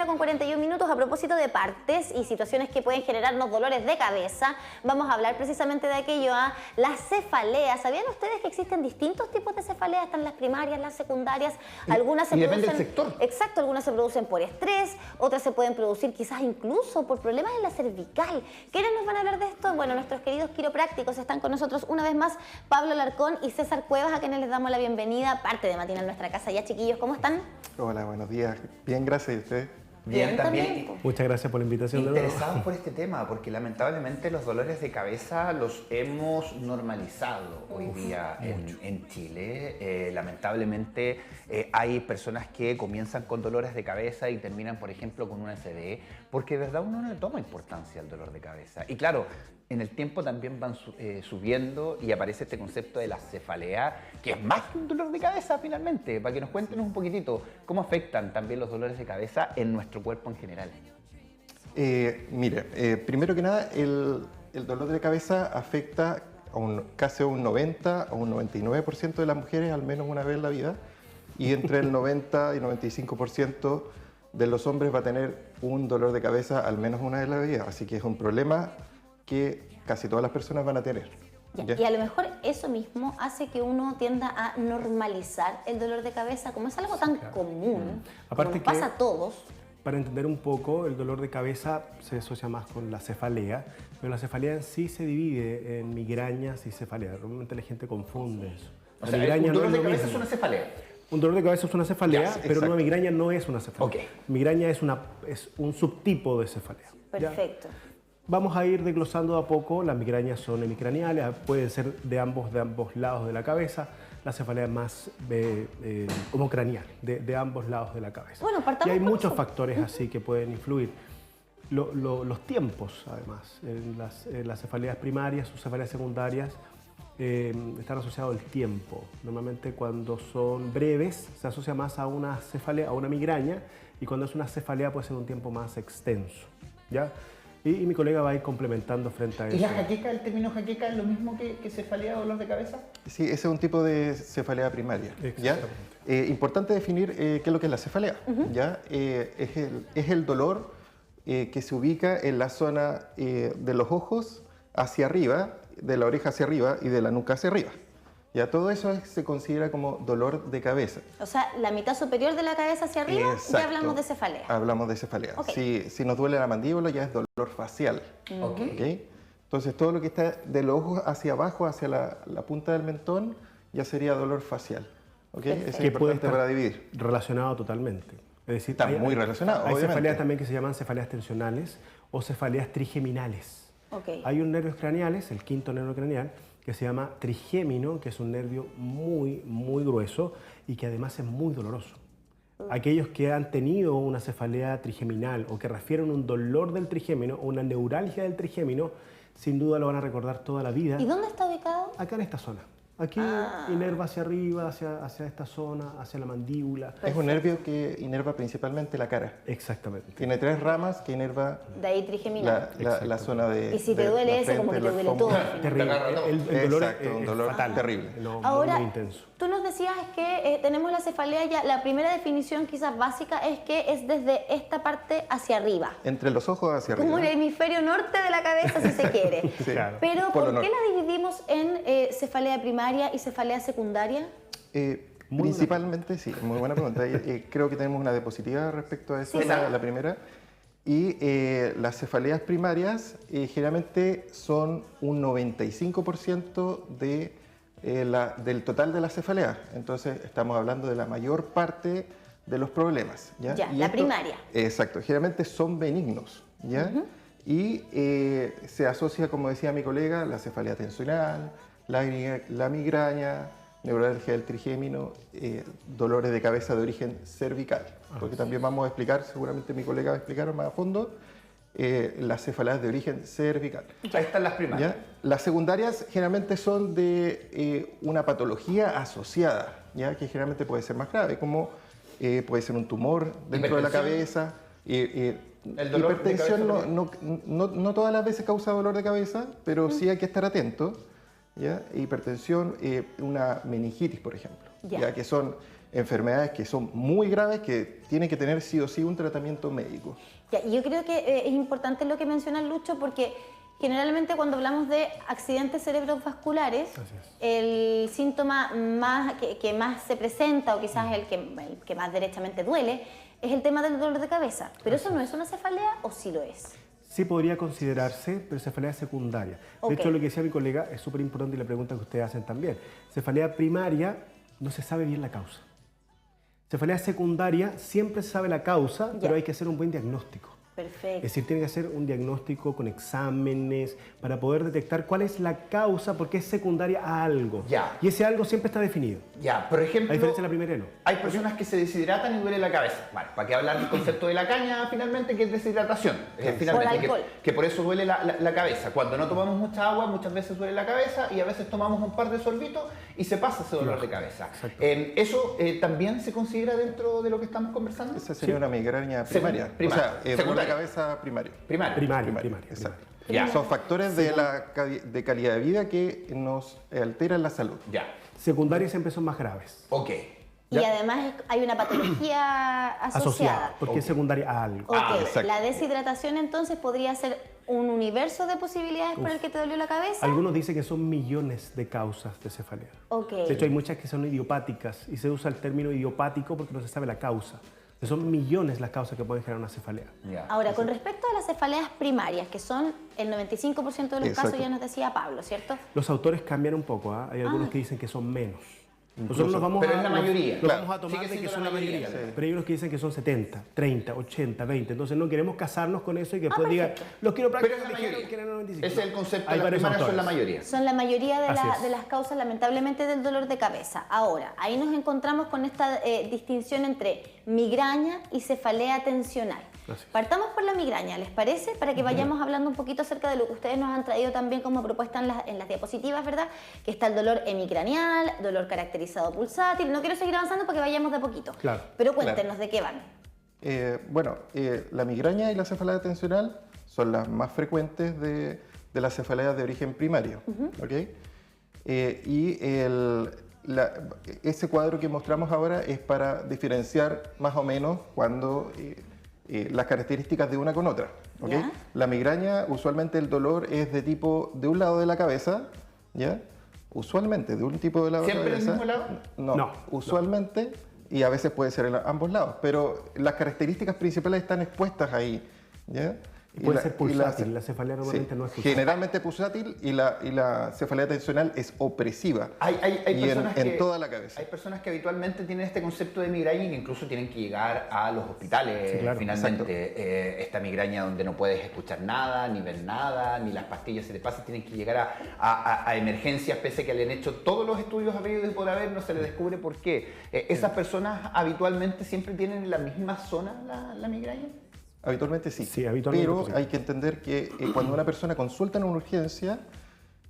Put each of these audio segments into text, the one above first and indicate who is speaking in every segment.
Speaker 1: mañana con 41 minutos. A propósito de partes y situaciones que pueden generarnos dolores de cabeza, vamos a hablar precisamente de aquello, las cefaleas. ¿Sabían ustedes que existen distintos tipos de cefaleas? Están las primarias, las secundarias, algunas se producen...
Speaker 2: depende del sector.
Speaker 1: Exacto, algunas se producen por estrés, otras se pueden producir quizás incluso por problemas en la cervical. ¿Quiénes nos van a hablar de esto? Bueno, nuestros queridos quiroprácticos están con nosotros una vez más, Pablo Larcón y César Cuevas, a quienes les damos la bienvenida, parte de Matina en nuestra casa. Ya, chiquillos, ¿cómo están?
Speaker 3: Hola, buenos días. Bien, gracias. ¿Y ustedes?
Speaker 2: Bien, también.
Speaker 4: Muchas gracias por la invitación.
Speaker 2: Interesados por este tema, porque lamentablemente los dolores de cabeza los hemos normalizado hoy día en Chile. Lamentablemente hay personas que comienzan con dolores de cabeza y terminan, por ejemplo, con una SDE, porque de verdad uno no le toma importancia al dolor de cabeza. Y claro, en el tiempo también van subiendo y aparece este concepto de la cefalea, que es más que un dolor de cabeza finalmente. Para que nos cuenten un poquitito cómo afectan también los dolores de cabeza en nuestro cuerpo en general.
Speaker 3: Mire, primero que nada, el dolor de cabeza afecta casi a un 90 o un 99% de las mujeres al menos una vez en la vida, y entre el 90 y 95% de los hombres va a tener un dolor de cabeza al menos una vez en la vida, así que es un problema que casi todas las personas van a tener.
Speaker 1: Ya. Y a lo mejor eso mismo hace que uno tienda a normalizar el dolor de cabeza, como es algo tan común,
Speaker 4: Aparte
Speaker 1: como pasa a todos.
Speaker 4: Para entender un poco, el dolor de cabeza se asocia más con la cefalea, pero la cefalea en sí se divide en migrañas y cefalea. Normalmente la gente confunde eso.
Speaker 2: O sea, un dolor de cabeza es una cefalea.
Speaker 4: Un dolor de cabeza es una cefalea,
Speaker 3: Yes,
Speaker 4: pero una migraña no es una cefalea.
Speaker 2: Okay.
Speaker 4: Migraña es un subtipo de cefalea.
Speaker 1: Perfecto.
Speaker 4: ¿Ya? Vamos a ir desglosando a poco. Las migrañas son hemicraneales, pueden ser de ambos lados de la cabeza. La cefalea es más homocraneal, de ambos lados de la cabeza.
Speaker 1: Bueno, partamos
Speaker 4: y hay
Speaker 1: por
Speaker 4: muchos
Speaker 1: eso.
Speaker 4: factores así que pueden influir. Los tiempos, además, en las cefaleas primarias o cefaleas secundarias están asociados al tiempo. Normalmente cuando son breves se asocia más a una cefalea, a una migraña, y cuando es una cefalea puede ser un tiempo más extenso, ¿ya? Y mi colega va a ir complementando frente a eso.
Speaker 2: ¿Y la jaqueca, el término jaqueca, es lo mismo que cefalea o dolor de cabeza?
Speaker 3: Sí, ese es un tipo de cefalea primaria. ¿Ya? Importante definir qué es lo que es la cefalea. ¿Ya? Es el dolor que se ubica en la zona de los ojos hacia arriba, de la oreja hacia arriba y de la nuca hacia arriba. Ya, todo eso se considera como dolor de cabeza.
Speaker 1: O sea, la mitad superior de la cabeza hacia arriba,
Speaker 3: Exacto.
Speaker 1: ya hablamos de cefalea.
Speaker 3: Hablamos de cefalea.
Speaker 1: Okay.
Speaker 3: Si nos duele la mandíbula ya es dolor facial. ¿Okay? Entonces todo lo que está de los ojos hacia abajo, hacia la punta del mentón, ya sería dolor facial. ¿Okay? Eso es
Speaker 4: que puede
Speaker 3: importante
Speaker 4: estar
Speaker 3: para dividir.
Speaker 4: relacionado totalmente. Es decir,
Speaker 3: Está muy relacionado,
Speaker 4: Hay
Speaker 3: obviamente.
Speaker 4: cefaleas también que se llaman cefaleas tensionales o cefaleas trigeminales.
Speaker 1: Okay.
Speaker 4: Hay un nervio craneales, el quinto nervio craneal, que se llama trigémino, que es un nervio muy, muy grueso y que además es muy doloroso. Aquellos que han tenido una cefalea trigeminal o que refieren un dolor del trigémino o una neuralgia del trigémino, sin duda lo van a recordar toda la vida.
Speaker 1: ¿Y dónde está ubicado?
Speaker 4: Acá en esta zona. Aquí inerva hacia arriba, hacia esta zona, hacia la mandíbula.
Speaker 3: Es un nervio que inerva principalmente la cara.
Speaker 4: Exactamente.
Speaker 3: Tiene 3 ramas que inerva
Speaker 1: De ahí trigeminal.
Speaker 3: la zona de...
Speaker 1: Y si te
Speaker 3: de
Speaker 1: duele
Speaker 3: la
Speaker 1: ese, como que
Speaker 3: frente,
Speaker 1: te
Speaker 3: los
Speaker 1: duele todo.
Speaker 3: pómulos.
Speaker 4: Terrible. El dolor
Speaker 3: Exacto, un
Speaker 4: es
Speaker 3: dolor
Speaker 4: fatal.
Speaker 3: terrible.
Speaker 4: No,
Speaker 1: Ahora,
Speaker 4: muy intenso.
Speaker 1: tú nos decías que tenemos la cefalea ya, la primera definición quizás básica es que es desde esta parte hacia arriba.
Speaker 3: Entre los ojos hacia arriba.
Speaker 1: Como el hemisferio norte de la cabeza, si se quiere.
Speaker 3: Sí.
Speaker 4: Claro.
Speaker 1: Pero,
Speaker 3: Polo
Speaker 1: ¿por qué
Speaker 3: norte.
Speaker 1: la dividimos en cefalea primaria y cefalea secundaria?
Speaker 3: Principalmente, sí, muy buena pregunta. Creo que tenemos una diapositiva respecto a eso,
Speaker 1: Sí,
Speaker 3: la primera. Y las cefaleas primarias generalmente son un 95% del total de las cefaleas. Entonces estamos hablando de la mayor parte de los problemas. ¿Ya?
Speaker 1: Ya,
Speaker 3: Y
Speaker 1: la primaria.
Speaker 3: Exacto, generalmente son benignos. ¿Ya? Y se asocia, como decía mi colega, la cefalea tensional, la migraña, neuralgia del trigémino, dolores de cabeza de origen cervical. Porque también vamos a explicar, seguramente mi colega va a explicar más a fondo, las cefaleas de origen cervical.
Speaker 2: Ahí están las primarias.
Speaker 3: ¿Ya? Las secundarias generalmente son de una patología asociada, ¿ya? Que generalmente puede ser más grave, como puede ser un tumor dentro de la cabeza.
Speaker 2: El dolor
Speaker 3: hipertensión
Speaker 2: de cabeza
Speaker 3: no todas las veces causa dolor de cabeza, pero sí hay que estar atento. ¿Ya? Hipertensión, una meningitis, por ejemplo,
Speaker 1: Ya.
Speaker 3: ya que son enfermedades que son muy graves que tienen que tener sí o sí un tratamiento médico.
Speaker 1: Ya, y yo creo que es importante lo que menciona Lucho, porque generalmente cuando hablamos de accidentes cerebrovasculares, el síntoma que más se presenta, o quizás el que más derechamente duele, es el tema del dolor de cabeza. ¿Pero eso no es una cefalea o sí lo es?
Speaker 4: Sí podría considerarse, pero cefalea secundaria. De hecho, lo que decía mi colega es súper importante y la pregunta que ustedes hacen también. Cefalea primaria no se sabe bien la causa. Cefalea secundaria siempre se sabe la causa, pero hay que hacer un buen diagnóstico.
Speaker 1: Perfecto.
Speaker 4: Es decir, tiene que hacer un diagnóstico con exámenes para poder detectar cuál es la causa, porque es secundaria a algo.
Speaker 2: Ya.
Speaker 4: Y ese algo siempre está definido.
Speaker 2: Ya, por ejemplo,
Speaker 4: A diferencia de la primera, no.
Speaker 2: hay personas que se deshidratan y duele la cabeza. Vale, ¿para qué hablar del concepto de la caña finalmente, que es deshidratación? Finalmente,
Speaker 1: Por alcohol.
Speaker 2: que por eso duele la cabeza. Cuando no tomamos mucha agua, muchas veces duele la cabeza y a veces tomamos un par de sorbitos y se pasa ese dolor de cabeza. ¿Eso también se considera dentro de lo que estamos conversando?
Speaker 3: Esa sería una migraña primaria.
Speaker 2: Primaria.
Speaker 3: O sea, dolor de cabeza primario.
Speaker 2: Primario.
Speaker 3: Exacto.
Speaker 2: Ya.
Speaker 3: Son factores de calidad de vida que nos alteran la salud.
Speaker 2: Ya.
Speaker 4: Secundarias siempre son más graves.
Speaker 2: Ok.
Speaker 1: Y además hay una patología asociada.
Speaker 4: Porque es secundaria a algo.
Speaker 1: Ok,
Speaker 3: exacto.
Speaker 1: la deshidratación entonces podría ser un universo de posibilidades por el que te dolió la cabeza.
Speaker 4: Algunos dicen que son millones de causas de cefalea.
Speaker 1: Ok.
Speaker 4: De hecho, hay muchas que son idiopáticas y se usa el término idiopático porque no se sabe la causa. Son millones las causas que pueden generar una cefalea.
Speaker 2: Ya.
Speaker 1: Ahora, con respecto a las cefaleas primarias, que son el 95% de los
Speaker 3: Exacto.
Speaker 1: casos, ya nos decía Pablo, ¿cierto?
Speaker 4: Los autores cambian un poco, ¿ah? Hay algunos que dicen que son menos. Nosotros nos vamos
Speaker 2: Pero es la mayoría.
Speaker 4: Nos vamos a tomar
Speaker 2: Sigue
Speaker 4: de que
Speaker 2: siendo
Speaker 4: son
Speaker 2: la
Speaker 4: la mayoría.
Speaker 2: mayoría.
Speaker 4: Pero hay unos que dicen que son 70, 30, 80, 20. Entonces no queremos casarnos con eso y que después digan,
Speaker 1: perfecto.
Speaker 4: los
Speaker 2: Pero
Speaker 4: quiroprácticos
Speaker 2: es la
Speaker 4: dijeron
Speaker 2: mayoría.
Speaker 4: que eran 95.
Speaker 2: Ese es el concepto.
Speaker 4: Hay
Speaker 2: Las
Speaker 4: varios
Speaker 2: primeras son la
Speaker 4: autores.
Speaker 2: mayoría.
Speaker 1: Son la mayoría
Speaker 4: Así es.
Speaker 1: de las causas, lamentablemente, del dolor de cabeza. Ahora, ahí nos encontramos con esta distinción entre migraña y cefalea tensional.
Speaker 4: Así es.
Speaker 1: Partamos por la migraña, ¿les parece? Para que vayamos hablando un poquito acerca de lo que ustedes nos han traído también como propuesta en las diapositivas, ¿verdad? Que está el dolor hemicraneal, dolor caracterizado pulsátil. No quiero seguir avanzando porque vayamos de a poquito.
Speaker 4: Claro.
Speaker 1: Pero cuéntenos de qué van.
Speaker 3: La migraña y la cefalea tensional son las más frecuentes de las cefaleas de origen primario. ¿Ok? Ese cuadro que mostramos ahora es para diferenciar más o menos cuando las características de una con otra. ¿Ok?
Speaker 1: ¿Ya?
Speaker 3: La migraña, usualmente el dolor es de tipo de un lado de la cabeza, ¿ya? Usualmente de un tipo de la
Speaker 2: ¿Siempre del
Speaker 3: cabeza.
Speaker 2: mismo lado?
Speaker 3: No, usualmente, y a veces puede ser en ambos lados, pero las características principales están expuestas ahí, ¿ya?
Speaker 4: Puede ser pulsátil, la cefalea normalmente no es pulsátil.
Speaker 3: Generalmente pulsátil y la cefalea tensional es opresiva
Speaker 2: Hay
Speaker 3: y
Speaker 2: personas
Speaker 3: en
Speaker 2: que,
Speaker 3: toda la cabeza.
Speaker 2: Hay personas que habitualmente tienen este concepto de migraña y que incluso tienen que llegar a los hospitales.
Speaker 4: Sí, claro,
Speaker 2: finalmente. Esta migraña donde no puedes escuchar nada, ni ver nada, ni las pastillas se te pasan, tienen que llegar a emergencias, pese a que le han hecho todos los estudios habidos y por haber, no se les descubre por qué. ¿Esas personas habitualmente siempre tienen en la misma zona la migraña?
Speaker 3: Habitualmente sí.
Speaker 4: Sí, habitualmente
Speaker 3: pero
Speaker 4: sí.
Speaker 3: hay que entender que cuando una persona consulta en una urgencia,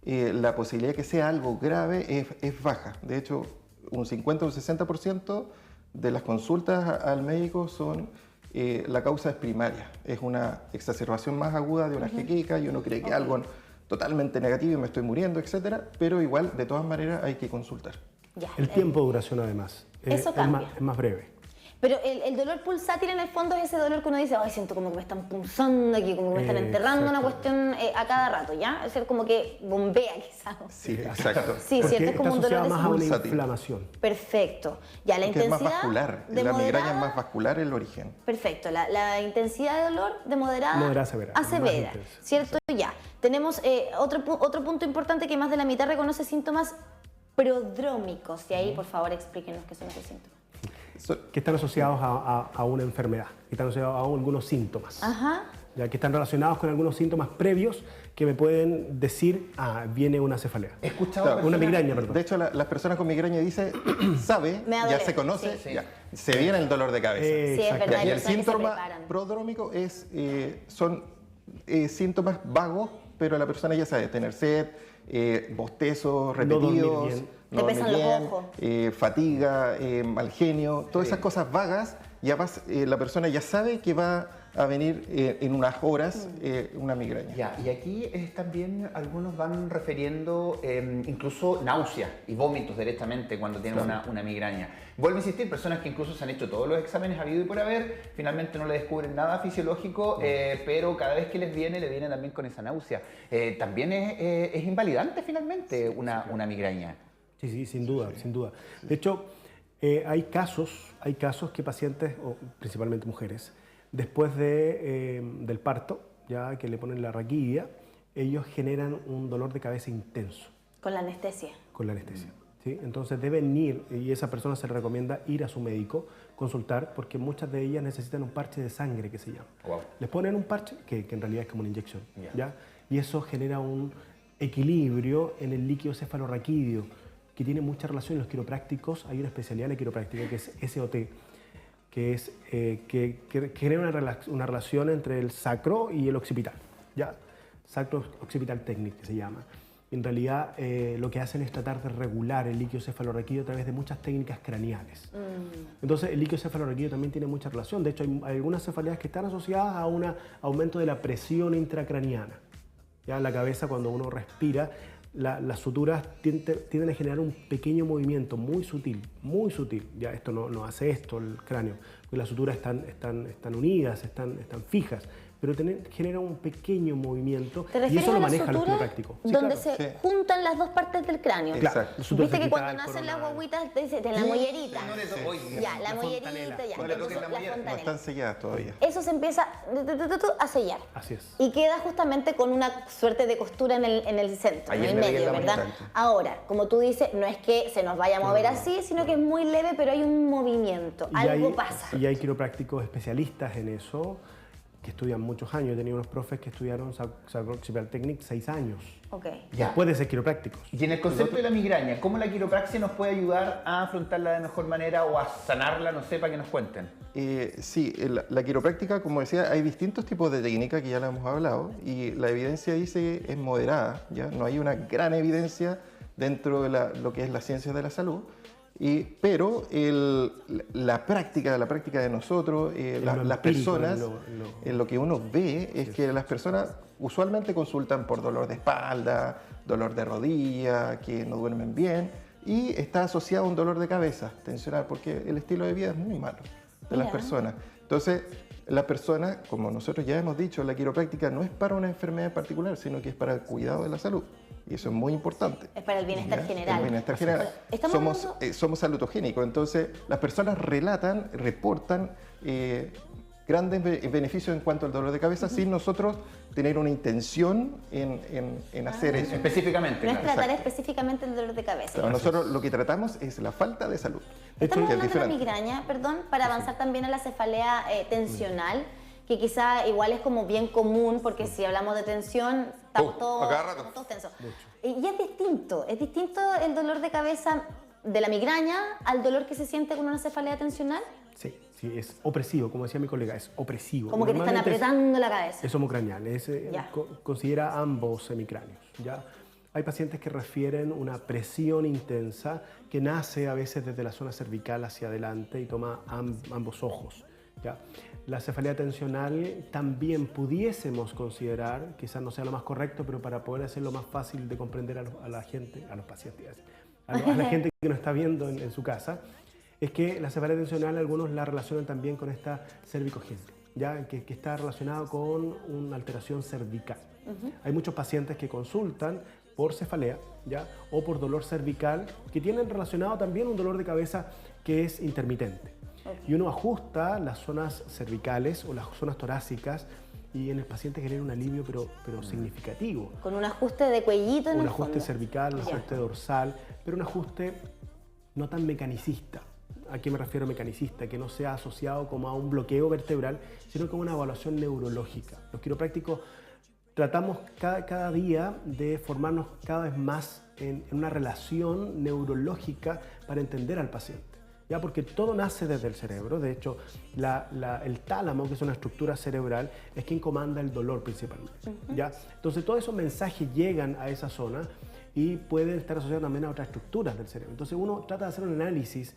Speaker 3: la posibilidad de que sea algo grave es baja. De hecho, un 50 o un 60% de las consultas al médico son la causa es primaria. Es una exacerbación más aguda de una jaqueca y uno cree que algo totalmente negativo y me estoy muriendo, etcétera. Pero igual, de todas maneras, hay que consultar.
Speaker 1: Ya.
Speaker 4: El tiempo de duración, además,
Speaker 1: Eso cambia.
Speaker 4: es más breve.
Speaker 1: Pero el dolor pulsátil en el fondo es ese dolor que uno dice, ay, siento como que me están punzando aquí, como que me están enterrando una cuestión a cada rato, ¿ya? Es decir, como que bombea quizás.
Speaker 3: Sí, exacto.
Speaker 1: Sí,
Speaker 4: Porque
Speaker 1: cierto, es como
Speaker 4: está
Speaker 1: un dolor
Speaker 4: asociada
Speaker 1: de
Speaker 4: más a una
Speaker 3: pulsátil.
Speaker 4: inflamación.
Speaker 1: Perfecto. Ya, la
Speaker 3: Que es más
Speaker 1: intensidad
Speaker 3: vascular.
Speaker 1: de
Speaker 3: La migraña
Speaker 1: moderada-
Speaker 3: es más vascular el origen.
Speaker 1: Perfecto. La intensidad de dolor de moderada,
Speaker 4: Moderada a severa, más
Speaker 1: severa,
Speaker 4: intensa.
Speaker 1: ¿cierto? Ya. Tenemos otro punto importante que más de la mitad reconoce síntomas prodrómicos. Y ahí, por favor, explíquenos qué son esos síntomas.
Speaker 4: Que están asociados a una enfermedad, que están asociados a algunos síntomas.
Speaker 1: Ajá.
Speaker 4: Ya que están relacionados con algunos síntomas previos que me pueden decir, viene una cefalea.
Speaker 2: He escuchado
Speaker 3: Claro,
Speaker 4: Una
Speaker 2: personas-
Speaker 4: migraña, perdón.
Speaker 3: De hecho, las personas con migraña dicen, sabe,
Speaker 1: Me va a
Speaker 3: ya
Speaker 1: doler,
Speaker 3: se conoce,
Speaker 1: sí.
Speaker 3: ya, se viene el dolor de cabeza.
Speaker 1: Sí, es
Speaker 4: Exacto.
Speaker 1: verdad.
Speaker 3: Ya,
Speaker 1: hay
Speaker 3: y el
Speaker 1: personas que se
Speaker 3: síntoma
Speaker 1: preparan.
Speaker 3: prodrómico son síntomas vagos, pero la persona ya sabe, tener sed, bostezos
Speaker 4: No dormir
Speaker 3: repetidos,
Speaker 4: bien.
Speaker 1: Te
Speaker 3: dormir
Speaker 1: pesan los
Speaker 3: bien,
Speaker 1: ojos.
Speaker 3: fatiga, mal genio, todas esas cosas vagas, ya la persona ya sabe que va a venir en unas horas una migraña.
Speaker 2: Ya, y aquí también algunos van refiriendo incluso náuseas y vómitos directamente cuando tienen una migraña. Vuelvo a insistir, personas que incluso se han hecho todos los exámenes habido y por haber, finalmente no le descubren nada fisiológico, pero cada vez que le viene también con esa náusea. También es invalidante finalmente una migraña.
Speaker 4: Sí, sí, sin duda, sin duda. De hecho, hay casos que pacientes, o principalmente mujeres, después del parto, ya que le ponen la raquidia, ellos generan un dolor de cabeza intenso.
Speaker 1: Con la anestesia.
Speaker 4: Con la anestesia. ¿Sí? Entonces deben ir, y a esa persona se le recomienda ir a su médico, consultar, porque muchas de ellas necesitan un parche de sangre, que se llama.
Speaker 2: Wow.
Speaker 4: Les ponen un parche, que en realidad es como una inyección, ¿ya? Y eso genera un equilibrio en el líquido cefalorraquídeo, que tiene mucha relación en los quiroprácticos. Hay una especialidad en la quiropráctica que es SOT, que es que crea una relación entre el sacro y el occipital, ¿ya? Sacro occipital technique, que se llama. En realidad, lo que hacen es tratar de regular el líquido cefalorraquídeo a través de muchas técnicas craneales. Entonces, el líquido cefalorraquídeo también tiene mucha relación. De hecho, hay algunas cefaleas que están asociadas a un aumento de la presión intracraniana. Ya en la cabeza, cuando uno respira, las suturas tienden a generar un pequeño movimiento muy sutil, muy sutil. Ya esto no hace esto el cráneo, porque las suturas están unidas, están fijas, pero genera un pequeño movimiento y eso lo maneja el quiropráctico.
Speaker 1: Sí, donde se juntan las dos partes del cráneo.
Speaker 3: Exacto.
Speaker 1: Viste que cuando nacen las guaguitas te dicen, de la mollerita. Ya, la mollerita, ya.
Speaker 3: No están selladas todavía.
Speaker 1: Eso se empieza a sellar.
Speaker 4: Así es.
Speaker 1: Y queda justamente con una suerte de costura en el centro, en el medio, ¿verdad? Ahora, como tú dices, no es que se nos vaya a mover así, sino que es muy leve, pero hay un movimiento, algo pasa.
Speaker 4: Y hay quiroprácticos especialistas en eso, que estudian muchos años. He tenido unos profes que estudiaron Sacro Occipital Technique 6 años.
Speaker 2: Ya.
Speaker 4: Después de ser quiroprácticos.
Speaker 2: Y en el concepto de la migraña, ¿cómo la quiropraxia nos puede ayudar a afrontarla de mejor manera o a sanarla? No sé, para que nos cuenten.
Speaker 3: Sí, la quiropráctica, como decía, hay distintos tipos de técnica que ya la hemos hablado y la evidencia dice es moderada, ¿ya? No hay una gran evidencia dentro de lo que es la ciencia de la salud. Pero la práctica de nosotros, las personas, lo que uno ve es que las personas usualmente consultan por dolor de espalda, dolor de rodilla, que no duermen bien, y está asociado a un dolor de cabeza tensional, porque el estilo de vida es muy malo de las personas. Entonces, la persona, como nosotros ya hemos dicho, la quiropráctica no es para una enfermedad en particular, sino que es para el cuidado de la salud. Y eso es muy importante.
Speaker 1: Es para el bienestar general.
Speaker 3: El bienestar general. Somos salutogénicos, entonces las personas reportan grandes beneficios en cuanto al dolor de cabeza sin nosotros tener una intención en hacer eso.
Speaker 2: Específicamente.
Speaker 1: No es tratar específicamente el dolor de cabeza.
Speaker 3: Claro, nosotros lo que tratamos es la falta de salud.
Speaker 1: Estamos hablando de la migraña, perdón, para avanzar también a la cefalea tensional, que quizá igual es como bien común, porque si hablamos de tensión, estamos todos tensos. Y es distinto el dolor de cabeza de la migraña al dolor que se siente con una cefalea tensional.
Speaker 4: Sí, es opresivo, como decía mi colega, es opresivo.
Speaker 1: Como que te están apretando la cabeza.
Speaker 4: Es homocraneal, considera ambos semicráneos, ¿ya? Hay pacientes que refieren una presión intensa que nace a veces desde la zona cervical hacia adelante y toma ambos ojos, ¿ya? La cefalea tensional también pudiésemos considerar, quizás no sea lo más correcto, pero para poder hacerlo más fácil de comprender a la gente, a los pacientes, a la gente que nos está viendo en su casa, es que la cefalea tensional algunos la relacionan también con esta cervicogénesis, ¿ya? Que está relacionado con una alteración cervical. Hay muchos pacientes que consultan por cefalea, ¿ya? O por dolor cervical, que tienen relacionado también un dolor de cabeza que es intermitente. Y uno ajusta las zonas cervicales o las zonas torácicas y en el paciente genera un alivio pero significativo.
Speaker 1: Con un ajuste de cuellito en el fondo.
Speaker 4: Un ajuste cervical, un ajuste dorsal, pero un ajuste no tan mecanicista. ¿A qué me refiero mecanicista? Que no sea asociado como a un bloqueo vertebral, sino como una evaluación neurológica. Los quiroprácticos tratamos cada día de formarnos cada vez más en una relación neurológica para entender al paciente. ¿Ya? Porque todo nace desde el cerebro. De hecho, el tálamo, que es una estructura cerebral, es quien comanda el dolor principalmente. ¿Ya? Entonces, todos esos mensajes llegan a esa zona y pueden estar asociados también a otras estructuras del cerebro. Entonces, uno trata de hacer un análisis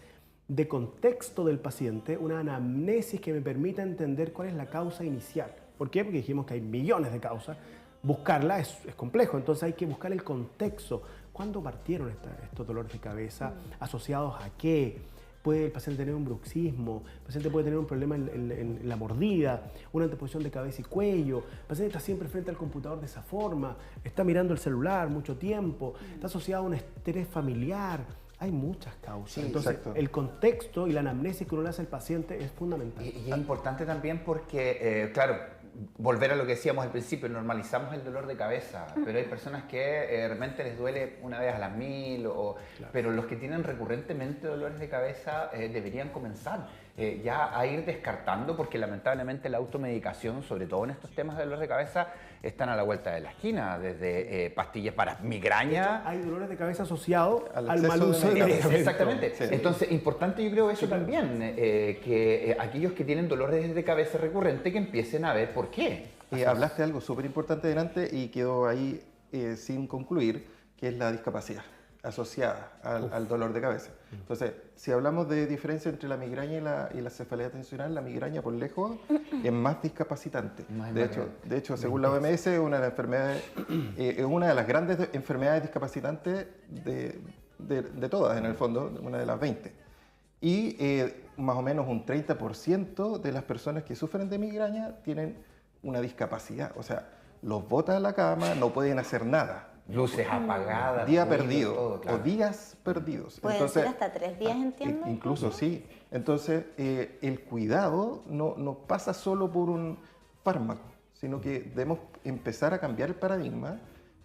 Speaker 4: de contexto del paciente, una anamnesis que me permita entender cuál es la causa inicial. ¿Por qué? Porque dijimos que hay millones de causas. Buscarla es complejo, entonces hay que buscar el contexto. ¿Cuándo partieron estos dolores de cabeza? ¿Asociados a qué? Puede el paciente tener un bruxismo, el paciente puede tener un problema en la mordida, una anteposición de cabeza y cuello, el paciente está siempre frente al computador de esa forma, está mirando el celular mucho tiempo, está asociado a un estrés familiar. Hay muchas causas.
Speaker 3: Sí,
Speaker 4: entonces,
Speaker 3: exacto.
Speaker 4: el contexto y la anamnesis que uno le hace al paciente es fundamental.
Speaker 2: Y es importante también porque, claro, volver a lo que decíamos al principio, normalizamos el dolor de cabeza, pero hay personas que de repente les duele una vez a las 1000, pero los que tienen recurrentemente dolores de cabeza deberían comenzar ya a ir descartando, porque lamentablemente la automedicación, sobre todo en estos temas de dolor de cabeza, están a la vuelta de la esquina, desde pastillas para migraña.
Speaker 4: Hay dolores de cabeza asociados al
Speaker 3: exceso
Speaker 4: mal
Speaker 3: de
Speaker 4: uso de
Speaker 3: medicamentos.
Speaker 4: medicamentos.
Speaker 2: Exactamente.
Speaker 3: Sí.
Speaker 2: Entonces, importante yo creo eso también, que aquellos que tienen dolores de cabeza recurrente que empiecen a ver por qué.
Speaker 3: Hablaste de algo súper importante delante y quedó ahí sin concluir, que es la discapacidad asociada al dolor de cabeza. Entonces, si hablamos de diferencia entre la migraña y la cefalea tensional, la migraña por lejos es más discapacitante. De hecho, según la OMS, es una de las grandes enfermedades discapacitantes de todas, en el fondo, una de las 20. Y más o menos un 30% de las personas que sufren de migraña tienen una discapacidad. O sea, los botan a la cama, no pueden hacer nada.
Speaker 2: Luces apagadas.
Speaker 3: Día
Speaker 2: ruido,
Speaker 3: perdido
Speaker 2: todo, claro.
Speaker 3: o días perdidos.
Speaker 1: Pueden ser hasta 3 días, entiendo.
Speaker 3: Incluso sí. Entonces, el cuidado no pasa solo por un fármaco, sino que debemos empezar a cambiar el paradigma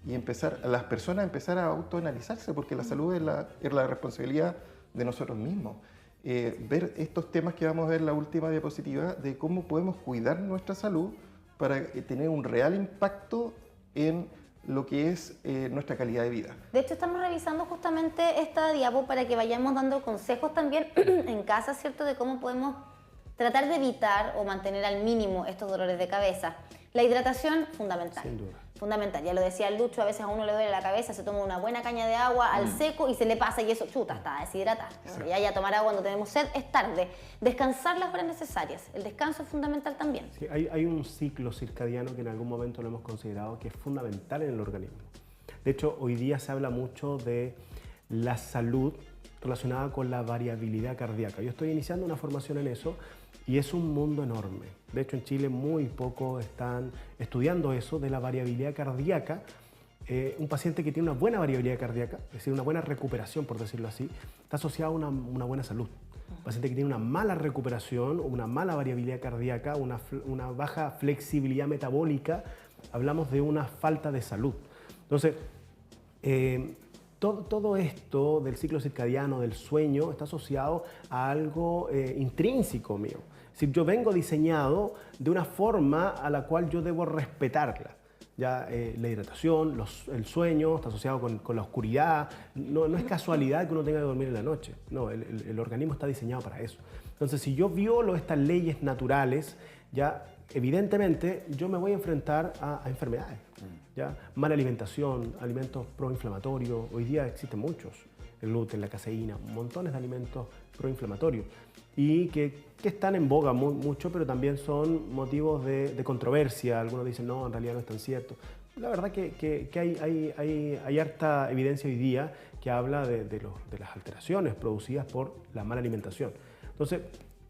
Speaker 3: y las personas a empezar a autoanalizarse, porque la salud es la responsabilidad de nosotros mismos. Ver estos temas que vamos a ver en la última diapositiva, de cómo podemos cuidar nuestra salud para tener un real impacto en lo que es nuestra calidad de vida.
Speaker 1: De hecho, estamos revisando justamente esta diapo para que vayamos dando consejos también en casa, ¿cierto?, de cómo podemos tratar de evitar o mantener al mínimo estos dolores de cabeza. La hidratación, fundamental.
Speaker 4: Sin duda.
Speaker 1: Fundamental. Ya lo decía el Lucho, a veces a uno le duele la cabeza, se toma una buena caña de agua al seco y se le pasa y eso, chuta, está deshidratado. Sí. Ya tomar agua cuando tenemos sed es tarde. Descansar las horas necesarias. El descanso es fundamental también.
Speaker 4: Sí, hay un ciclo circadiano que en algún momento lo hemos considerado que es fundamental en el organismo. De hecho, hoy día se habla mucho de la salud relacionada con la variabilidad cardíaca. Yo estoy iniciando una formación en eso y es un mundo enorme. De hecho, en Chile muy pocos están estudiando eso de la variabilidad cardíaca. Un paciente que tiene una buena variabilidad cardíaca, es decir, una buena recuperación, por decirlo así, está asociado a una buena salud. Un paciente que tiene una mala recuperación, una mala variabilidad cardíaca, una baja flexibilidad metabólica, hablamos de una falta de salud. Entonces, todo esto del ciclo circadiano, del sueño, está asociado a algo intrínseco mío. Es decir, yo vengo diseñado de una forma a la cual yo debo respetarla. Ya, la hidratación, el sueño, está asociado con la oscuridad. No es casualidad que uno tenga que dormir en la noche. No, el organismo está diseñado para eso. Entonces, si yo violo estas leyes naturales, ya evidentemente yo me voy a enfrentar a enfermedades. ¿Ya? Mala alimentación, alimentos proinflamatorios. Hoy día existen muchos. El gluten, la caseína, montones de alimentos proinflamatorios. Y que están en boga mucho, pero también son motivos de controversia. Algunos dicen, no, en realidad no es tan cierto. La verdad que hay harta evidencia hoy día que habla de las alteraciones producidas por la mala alimentación. Entonces,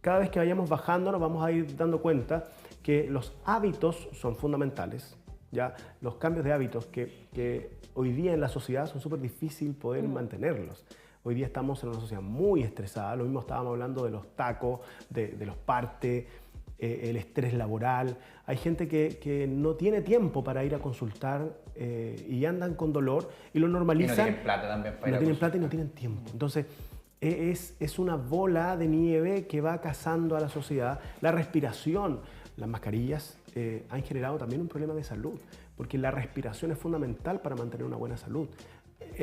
Speaker 4: cada vez que vayamos bajando nos vamos a ir dando cuenta que los hábitos son fundamentales. Ya, los cambios de hábitos que hoy día en la sociedad son súper difícil poder mantenerlos. Hoy día estamos en una sociedad muy estresada, lo mismo estábamos hablando de los tacos, de los partes, el estrés laboral. Hay gente que no tiene tiempo para ir a consultar y andan con dolor y lo normalizan.
Speaker 2: Y no tienen plata también para ir a consultar.
Speaker 4: No tienen plata y no tienen tiempo. Entonces, es una bola de nieve que va cazando a la sociedad. La respiración, las mascarillas han generado también un problema de salud, porque la respiración es fundamental para mantener una buena salud.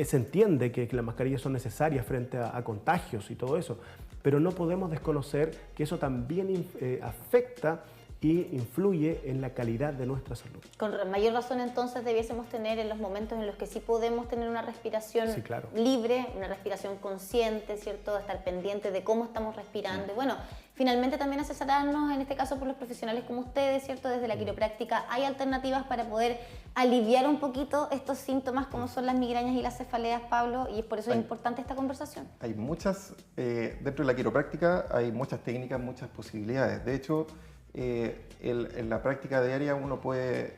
Speaker 4: Se entiende que las mascarillas son necesarias frente a contagios y todo eso, pero no podemos desconocer que eso también afecta y influye en la calidad de nuestra salud.
Speaker 1: Con mayor razón entonces debiésemos tener en los momentos en los que sí podemos tener una respiración
Speaker 4: Sí, claro.
Speaker 1: libre, una respiración consciente, ¿cierto? Estar pendiente de cómo estamos respirando. Y bueno, finalmente también asesorarnos, en este caso por los profesionales como ustedes, ¿cierto? Desde la quiropráctica hay alternativas para poder aliviar un poquito estos síntomas como son las migrañas y las cefaleas, Pablo, y por eso es importante esta conversación.
Speaker 3: Hay muchas, dentro de la quiropráctica hay muchas técnicas, muchas posibilidades. De hecho, en la práctica diaria uno puede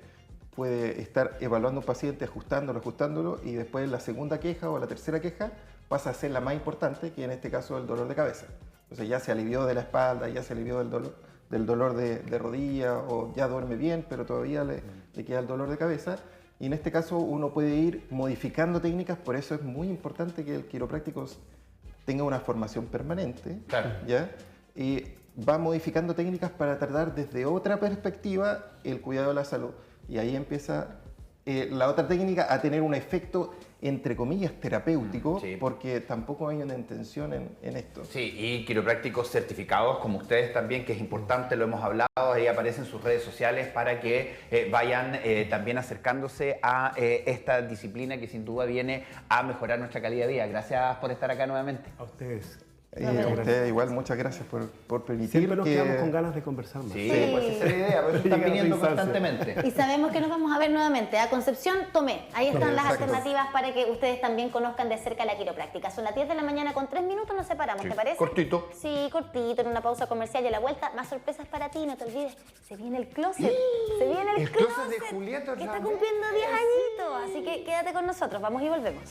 Speaker 3: estar evaluando a un paciente, ajustándolo, y después la segunda queja o la tercera queja pasa a ser la más importante, que en este caso es el dolor de cabeza. Entonces ya se alivió de la espalda, ya se alivió del dolor de rodilla, o ya duerme bien, pero todavía le queda el dolor de cabeza. Y en este caso uno puede ir modificando técnicas, por eso es muy importante que el quiropráctico tenga una formación permanente,
Speaker 2: Claro.
Speaker 3: ¿ya? Y va modificando técnicas para tratar desde otra perspectiva el cuidado de la salud. Y ahí empieza la otra técnica a tener un efecto, entre comillas, terapéutico,
Speaker 2: Sí.
Speaker 3: porque tampoco hay una intención en esto.
Speaker 2: Sí, y quiroprácticos certificados como ustedes también, que es importante, lo hemos hablado, ahí aparecen sus redes sociales para que vayan también acercándose a esta disciplina que sin duda viene a mejorar nuestra calidad de vida. Gracias por estar acá nuevamente.
Speaker 4: A ustedes.
Speaker 3: A ustedes igual, muchas gracias por permitir
Speaker 4: Siempre nos
Speaker 3: que...
Speaker 4: quedamos con ganas de conversar más.
Speaker 2: Sí, pues esa es la idea, por eso están
Speaker 4: Llegar a
Speaker 2: viniendo
Speaker 4: esa instancia.
Speaker 2: constantemente.
Speaker 1: Y sabemos que nos vamos a ver nuevamente. A Concepción, Tomé. Ahí están las
Speaker 3: Exacto.
Speaker 1: alternativas para que ustedes también conozcan de cerca la quiropráctica. Son las 10 de la mañana con 3 minutos, nos separamos, ¿te parece?
Speaker 2: Cortito.
Speaker 1: Sí, cortito, en una pausa comercial y a la vuelta más sorpresas para ti, no te olvides. Se viene el closet. Se viene el
Speaker 2: El closet de Julieta
Speaker 1: que está
Speaker 2: otra
Speaker 1: cumpliendo
Speaker 2: vez.
Speaker 1: 10 añitos. Así que quédate con nosotros, vamos y volvemos.